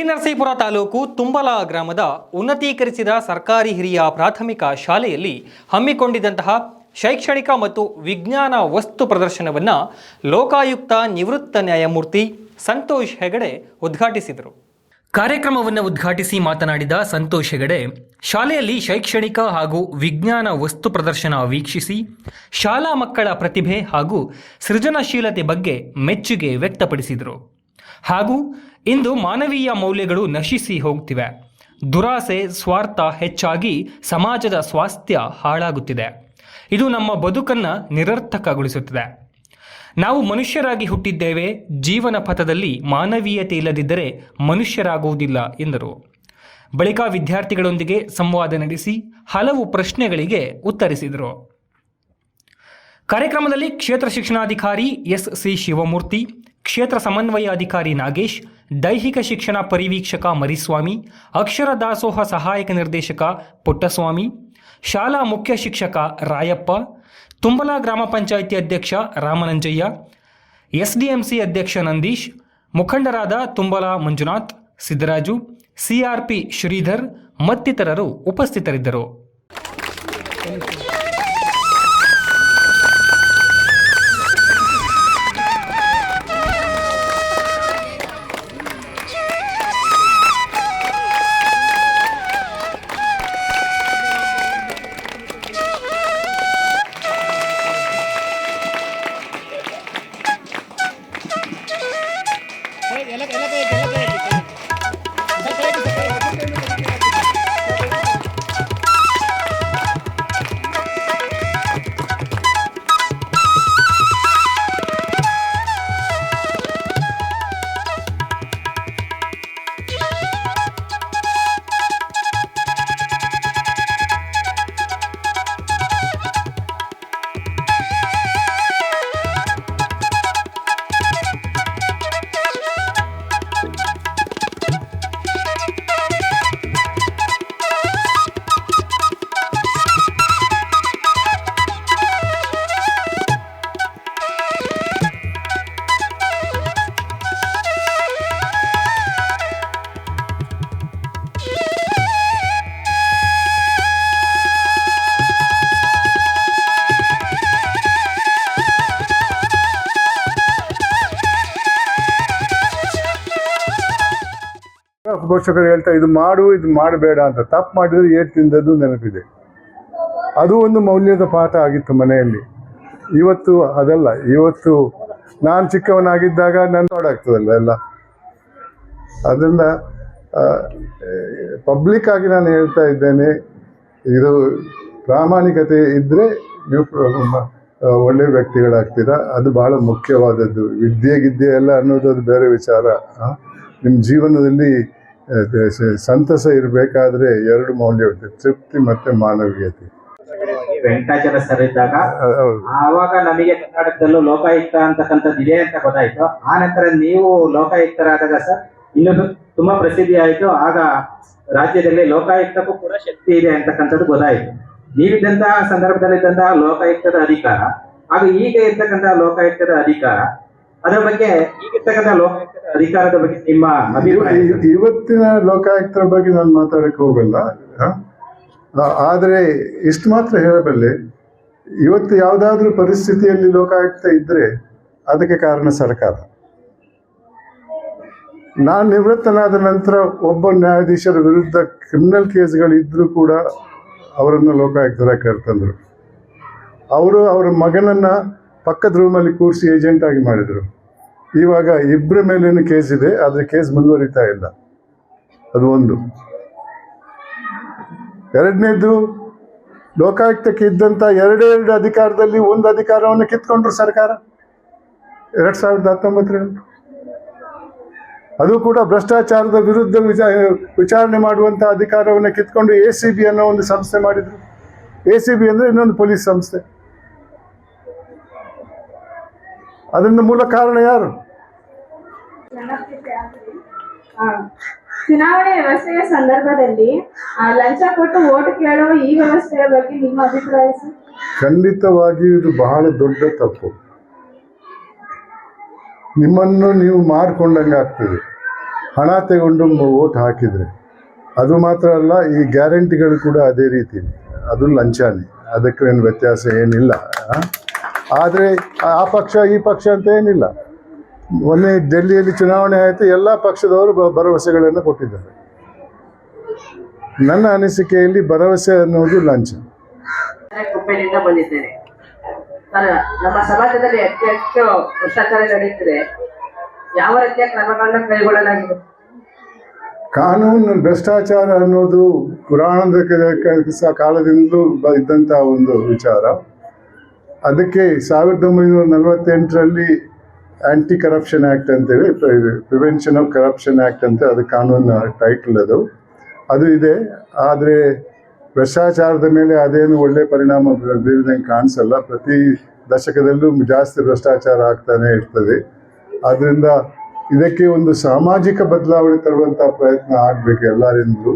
ಶ್ರೀನರಸೀಪುರ ತಾಲೂಕು ತುಂಬಲ ಗ್ರಾಮದ ಉನ್ನತೀಕರಿಸಿದ ಸರ್ಕಾರಿ ಹಿರಿಯ ಪ್ರಾಥಮಿಕ ಶಾಲೆಯಲ್ಲಿ ಹಮ್ಮಿಕೊಂಡಿದ್ದಂತಹ ಶೈಕ್ಷಣಿಕ ಮತ್ತು ವಿಜ್ಞಾನ ವಸ್ತು ಪ್ರದರ್ಶನವನ್ನು ಲೋಕಾಯುಕ್ತ ನಿವೃತ್ತ ನ್ಯಾಯಮೂರ್ತಿ ಸಂತೋಷ್ ಹೆಗಡೆ ಉದ್ಘಾಟಿಸಿದರು. ಕಾರ್ಯಕ್ರಮವನ್ನು ಉದ್ಘಾಟಿಸಿ ಮಾತನಾಡಿದ ಸಂತೋಷ್ ಹೆಗಡೆ, ಶಾಲೆಯಲ್ಲಿ ಶೈಕ್ಷಣಿಕ ಹಾಗೂ ವಿಜ್ಞಾನ ವಸ್ತು ಪ್ರದರ್ಶನ ವೀಕ್ಷಿಸಿ ಶಾಲಾ ಮಕ್ಕಳ ಪ್ರತಿಭೆ ಹಾಗೂ ಸೃಜನಶೀಲತೆ ಬಗ್ಗೆ ಮೆಚ್ಚುಗೆ ವ್ಯಕ್ತಪಡಿಸಿದರು. ಹಾಗೂ ಇಂದು ಮಾನವೀಯ ಮೌಲ್ಯಗಳು ನಶಿಸಿ ಹೋಗುತ್ತಿವೆ. ದುರಾಸೆ, ಸ್ವಾರ್ಥ ಹೆಚ್ಚಾಗಿ ಸಮಾಜದ ಸ್ವಾಸ್ಥ್ಯ ಹಾಳಾಗುತ್ತಿದೆ. ಇದು ನಮ್ಮ ಬದುಕನ್ನು ನಿರರ್ಥಕಗೊಳಿಸುತ್ತದೆ. ನಾವು ಮನುಷ್ಯರಾಗಿ ಹುಟ್ಟಿದ್ದೇವೆ. ಜೀವನ ಪಥದಲ್ಲಿ ಮಾನವೀಯತೆ ಇಲ್ಲದಿದ್ದರೆ ಮನುಷ್ಯರಾಗುವುದಿಲ್ಲ ಎಂದರು. ಬಳಿಕ ವಿದ್ಯಾರ್ಥಿಗಳೊಂದಿಗೆ ಸಂವಾದ ನಡೆಸಿ ಹಲವು ಪ್ರಶ್ನೆಗಳಿಗೆ ಉತ್ತರಿಸಿದರು. ಕಾರ್ಯಕ್ರಮದಲ್ಲಿ ಕ್ಷೇತ್ರ ಶಿಕ್ಷಣಾಧಿಕಾರಿ ಎಸ್.ಸಿ. ಶಿವಮೂರ್ತಿ, ಕ್ಷೇತ್ರ ಸಮನ್ವಯ ಅಧಿಕಾರಿ ನಾಗೇಶ್, ದೈಹಿಕ ಶಿಕ್ಷಣ ಪರಿವೀಕ್ಷಕ ಮರಿಸ್ವಾಮಿ, ಅಕ್ಷರ ದಾಸೋಹ ಸಹಾಯಕ ನಿರ್ದೇಶಕ ಪುಟ್ಟಸ್ವಾಮಿ, ಶಾಲಾ ಮುಖ್ಯ ಶಿಕ್ಷಕ ರಾಯಪ್ಪ, ತುಂಬಲ ಗ್ರಾಮ ಪಂಚಾಯಿತಿ ಅಧ್ಯಕ್ಷ ರಾಮನಂಜಯ್ಯ, ಎಸ್ಡಿಎಂಸಿ ಅಧ್ಯಕ್ಷ ನಂದೀಶ್, ಮುಖಂಡರಾದ ತುಂಬಲ ಮಂಜುನಾಥ್, ಸಿದ್ದರಾಜು, ಸಿಆರ್ಪಿ ಶ್ರೀಧರ್ ಮತ್ತಿತರರು ಉಪಸ್ಥಿತರಿದ್ದರು. ಪೋಷಕರು ಹೇಳ್ತಾ ಇದು ಮಾಡು ಇದು ಮಾಡಬೇಡ ಅಂತ. ತಪ್ಪು ಮಾಡಿದ್ರೆ ಏಟ್ ತಿಂದದ್ದು ನೆನಪಿದೆ. ಅದು ಒಂದು ಮೌಲ್ಯದ ಪಾಠ ಆಗಿತ್ತು ಮನೆಯಲ್ಲಿ. ಇವತ್ತು ಅದಲ್ಲ. ಇವತ್ತು ನಾನು ಚಿಕ್ಕವನಾಗಿದ್ದಾಗ ನನ್ನ ನೋಡಾಗ್ತದಲ್ಲ ಎಲ್ಲ. ಅದರಿಂದ ಪಬ್ಲಿಕ್ ಆಗಿ ನಾನು ಹೇಳ್ತಾ ಇದ್ದೇನೆ, ಇದು ಪ್ರಾಮಾಣಿಕತೆ ಇದ್ದರೆ ನೀವು ಒಳ್ಳೆಯ ವ್ಯಕ್ತಿಗಳಾಗ್ತೀರಾ. ಅದು ಭಾಳ ಮುಖ್ಯವಾದದ್ದು. ವಿದ್ಯೆ ಎಲ್ಲ ಅನ್ನೋದು ಅದು ಬೇರೆ ವಿಚಾರ. ನಿಮ್ಮ ಜೀವನದಲ್ಲಿ ಸಂತಸ ಇರಬೇಕಾದ್ರೆ ಎರಡು ಮೌಲ್ಯ ಇರುತ್ತೆ, ತೃಪ್ತಿ ಮತ್ತೆ ಮಾನವೀಯತೆ. ವೆಂಕಟಾಚಲ ಸರ್ ಇದ್ದಾಗ ಆವಾಗ ನಮಗೆ ಕರ್ನಾಟಕದಲ್ಲೂ ಲೋಕಾಯುಕ್ತ ಅಂತಕ್ಕಂಥದ್ದು ಇದೆ ಅಂತ ಗೊತ್ತಾಯ್ತು. ಆ ನಂತರ ನೀವು ಲೋಕಾಯುಕ್ತರಾದಾಗ ಸರ್ ಇನ್ನೂ ತುಂಬಾ ಪ್ರಸಿದ್ಧಿ ಆಯಿತು. ಆಗ ರಾಜ್ಯದಲ್ಲಿ ಲೋಕಾಯುಕ್ತಕ್ಕೂ ಕೂಡ ಶಕ್ತಿ ಇದೆ ಅಂತಕ್ಕಂಥದ್ದು ಗೊತ್ತಾಯಿತು. ನೀವಿದ್ದಂತಹ ಸಂದರ್ಭದಲ್ಲಿದ್ದಂತಹ ಲೋಕಾಯುಕ್ತದ ಅಧಿಕಾರ ಹಾಗೂ ಈಗ ಇರ್ತಕ್ಕಂತಹ ಲೋಕಾಯುಕ್ತದ ಅಧಿಕಾರ, ಅದರ ಬಗ್ಗೆ ಈಗಿರ್ತಕ್ಕಂಥ ಲೋಕಾಯುಕ್ತದ ಅಧಿಕಾರದ ಬಗ್ಗೆ ನಿಮ್ಮ ಅಭಿಪ್ರಾಯ? ಇವತ್ತಿನ ಲೋಕಾಯುಕ್ತರ ಬಗ್ಗೆ ನಾನು ಮಾತಾಡಕ್ಕೆ ಹೋಗಲ್ಲ. ಆದರೆ ಇಷ್ಟು ಮಾತ್ರ ಹೇಳಬಲ್ಲೆ, ಇವತ್ತು ಯಾವುದಾದ್ರೂ ಪರಿಸ್ಥಿತಿಯಲ್ಲಿ ಲೋಕಾಯುಕ್ತ ಇದ್ದರೆ ಅದಕ್ಕೆ ಕಾರಣ ಸರ್ಕಾರ. ನಾನು ನಿವೃತ್ತನಾದ ನಂತರ ಒಬ್ಬ ನ್ಯಾಯಾಧೀಶರ ವಿರುದ್ಧ ಕ್ರಿಮಿನಲ್ ಕೇಸ್ಗಳಿದ್ದರೂ ಕೂಡ ಅವರನ್ನು ಲೋಕಾಯುಕ್ತರಾಗಿ ಕರೆತಂದರು. ಅವರ ಮಗನನ್ನು ಪಕ್ಕದ ರೂಮಲ್ಲಿ ಕೂರಿಸಿ ಏಜೆಂಟ್ ಆಗಿ ಮಾಡಿದರು. ಇವಾಗ ಇಬ್ಬರ ಮೇಲೇನು ಕೇಸ್ ಇದೆ, ಆದರೆ ಕೇಸ್ ಮುಂದುವರಿತಾ ಇಲ್ಲ. ಅದು ಒಂದು. ಎರಡನೇದು, ಲೋಕಾಯುಕ್ತಕ್ಕೆ ಇದ್ದಂಥ ಎರಡೆರಡು ಅಧಿಕಾರದಲ್ಲಿ ಒಂದು ಅಧಿಕಾರವನ್ನು ಕಿತ್ಕೊಂಡ್ರು ಸರ್ಕಾರ 2019ರಲ್ಲಿ. ಅದು ಕೂಡ ಭ್ರಷ್ಟಾಚಾರದ ವಿರುದ್ಧ ವಿಚಾರಣೆ ಮಾಡುವಂಥ ಅಧಿಕಾರವನ್ನು ಕಿತ್ಕೊಂಡು ACB ಅನ್ನೋ ಒಂದು ಸಂಸ್ಥೆ ಮಾಡಿದರು. ACB ಅಂದರೆ ಇನ್ನೊಂದು ಪೊಲೀಸ್ ಸಂಸ್ಥೆ. ಅದರಿಂದ ಮೂಲ ಕಾರಣ ಯಾರು? ಚುನಾವಣೆ ವ್ಯವಸ್ಥೆಯ ಸಂದರ್ಭದಲ್ಲಿ ಲಂಚ ಕೊಟ್ಟು ಓಟ್ ಕೇಳುವ ಈ ವ್ಯವಸ್ಥೆಯ ಬಗ್ಗೆ ನಿಮ್ಮ ಅಭಿಪ್ರಾಯ ಸರ್? ಖಂಡಿತವಾಗಿಯೂ ಇದು ಬಹಳ ದೊಡ್ಡ ತಪ್ಪು. ನಿಮ್ಮನ್ನು ನೀವು ಮಾರ್ಕೊಂಡಂಗೆ ಆಗ್ತದೆ. ಹಣ ತಗೊಂಡು ಓಟ್ ಹಾಕಿದರೆ, ಅದು ಮಾತ್ರ ಅಲ್ಲ, ಈ ಗ್ಯಾರಂಟಿಗಳು ಕೂಡ ಅದೇ ರೀತಿ, ಅದು ಲಂಚಾನೆ, ಅದಕ್ಕೇನು ವ್ಯತ್ಯಾಸ ಏನಿಲ್ಲ. ಆದರೆ ಆ ಪಕ್ಷ ಈ ಪಕ್ಷ ಅಂತ ಏನಿಲ್ಲ. ಮೊನ್ನೆ ಡೆಲ್ಲಿಯಲ್ಲಿ ಚುನಾವಣೆ ಆಯಿತು, ಎಲ್ಲ ಪಕ್ಷದವರು ಭರವಸೆಗಳನ್ನು ಕೊಟ್ಟಿದ್ದಾರೆ. ನನ್ನ ಅನಿಸಿಕೆಯಲ್ಲಿ ಭರವಸೆ ಅನ್ನೋದು ಲಂಚ. ಕುಪ್ಪೆಯಿಂದ ಬಂದಿದ್ದೇನೆ ಸರ್. ನಮ್ಮ ಸಮಾಜದಲ್ಲಿ ಅತಿ ಹೆಚ್ಚು ಭ್ರಷ್ಟಾಚಾರ ನಡೆಯುತ್ತಿದೆ. ಯಾವ ರೀತಿಯ ಕ್ರಮಗಳನ್ನ ಕೈಗೊಳ್ಳಲಾಗಿದೆ? ಕಾನೂನು ಭ್ರಷ್ಟಾಚಾರ ಅನ್ನೋದು ಪುರಾಣದ ಕಾಲದಿಂದಲೂ ಇದ್ದಂಥ ಒಂದು ವಿಚಾರ. ಅದಕ್ಕೆ 1948ರಲ್ಲಿ ಆ್ಯಂಟಿ ಕರಪ್ಷನ್ ಆ್ಯಕ್ಟ್ ಅಂತೇಳಿ, ಪ್ರಿವೆನ್ಷನ್ ಆಫ್ ಕರಪ್ಷನ್ ಆ್ಯಕ್ಟ್ ಅಂತ ಅದು ಕಾನೂನು ಟೈಟಲ್ ಅದು ಇದೆ. ಆದರೆ ಭ್ರಷ್ಟಾಚಾರದ ಮೇಲೆ ಅದೇನು ಒಳ್ಳೆಯ ಪರಿಣಾಮ ಬೀರಿದಂಗೆ ಕಾಣಿಸಲ್ಲ. ಪ್ರತಿ ದಶಕದಲ್ಲೂ ಜಾಸ್ತಿ ಭ್ರಷ್ಟಾಚಾರ ಆಗ್ತಾನೆ ಇರ್ತದೆ. ಆದ್ದರಿಂದ ಇದಕ್ಕೆ ಒಂದು ಸಾಮಾಜಿಕ ಬದಲಾವಣೆ ತರುವಂಥ ಪ್ರಯತ್ನ ಆಗಬೇಕು ಎಲ್ಲರಿಂದಲೂ.